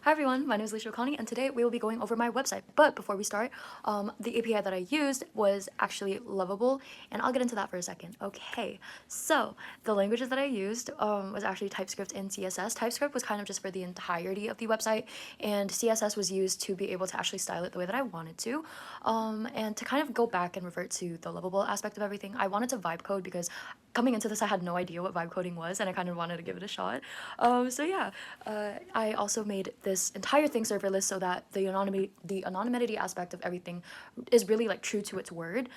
Hi everyone, my name is Alicia O'Connell and today we will be going over my website. But before we start, the API that I used was actually Lovable, and I'll get into that for a second. Okay, so the languages that I used was actually TypeScript and CSS. TypeScript was kind of just for the entirety of the website, and CSS was used to be able to actually style it the way that I wanted to. And to kind of go back and revert to the Lovable aspect of everything, I wanted to vibe code because coming into this I had no idea what vibe coding was, and I kind of wanted to give it a shot. So yeah, I also made this entire thing serverless so that the anonymity aspect of everything is really like true to its word.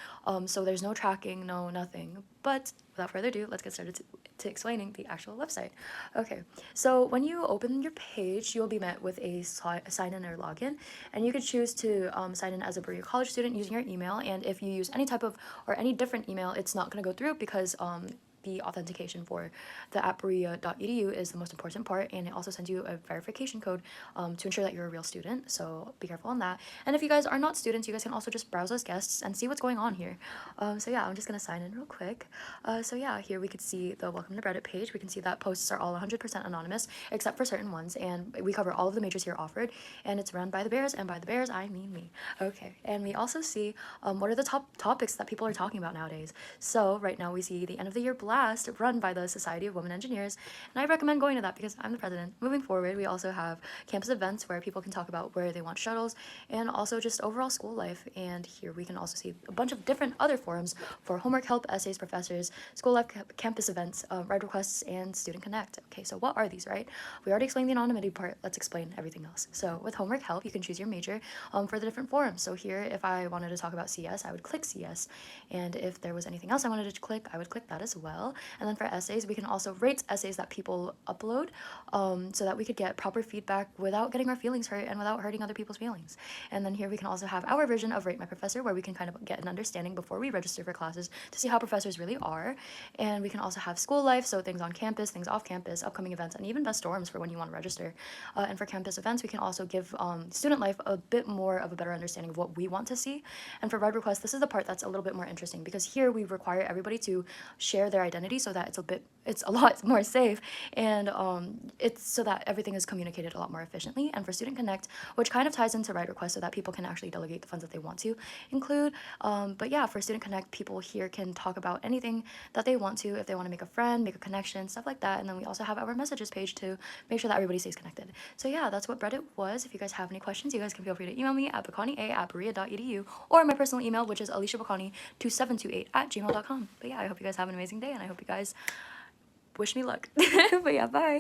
So there's no tracking, no nothing. But without further ado, let's get started to explaining the actual website. Okay, so when you open your page, you'll be met with a sign in or login, and you could choose to sign in as a BreadIt college student using your email. And if you use any type of or any different email, it's not going to go through because the authentication for the app BreadIt.edu is the most important part, and it also sends you a verification code to ensure that you're a real student, so be careful on that. And if you guys are not students, you guys can also just browse as guests and see what's going on here. So yeah, I'm just gonna sign in real quick. So yeah, here we could see the welcome to BreadIt page. We can see that posts are all 100% anonymous except for certain ones, and we cover all of the majors here offered, and it's run by the bears, and by the bears I mean me. Okay, and we also see what are the top topics that people are talking about nowadays. So right now we see the end of the year blast run by the Society of Women Engineers, and I recommend going to that because I'm the president. Moving forward, we also have campus events where people can talk about where they want shuttles and also just overall school life. And here we can also see a bunch of different other forums for homework help, essays, professors, school life, campus events, ride requests, and student connect. Okay, so what are these, right? We already explained the anonymity part. Let's explain everything else. So with homework help, you can choose your major for the different forums. So here, if I wanted to talk about CS, I would click CS, and if there was anything else I wanted to click, I would click that as well. And then for essays, we can also rate essays that people upload so that we could get proper feedback without getting our feelings hurt and without hurting other people's feelings. And then here we can also have our version of Rate My Professor, where we can kind of get an understanding before we register for classes to see how professors really are. And we can also have school life, so things on campus, things off campus, upcoming events, and even best dorms for when you want to register. And for campus events, we can also give student life a bit more of a better understanding of what we want to see. And for ride requests, this is the part that's a little bit more interesting because here we require everybody to share their identity so that it's a lot more safe, and it's so that everything is communicated a lot more efficiently. And for Student Connect, which kind of ties into ride requests so that people can actually delegate the funds that they want to include. But yeah, for Student Connect, people here can talk about anything that they want to, if they want to make a friend, make a connection, stuff like that. And then we also have our messages page to make sure that everybody stays connected. So yeah, that's what BreadIt was. If you guys have any questions, you guys can feel free to email me at bacani@berea.edu or my personal email, which is aliciabacani2728@gmail.com. But yeah, I hope you guys have an amazing day, and I hope you guys wish me luck. But yeah, bye.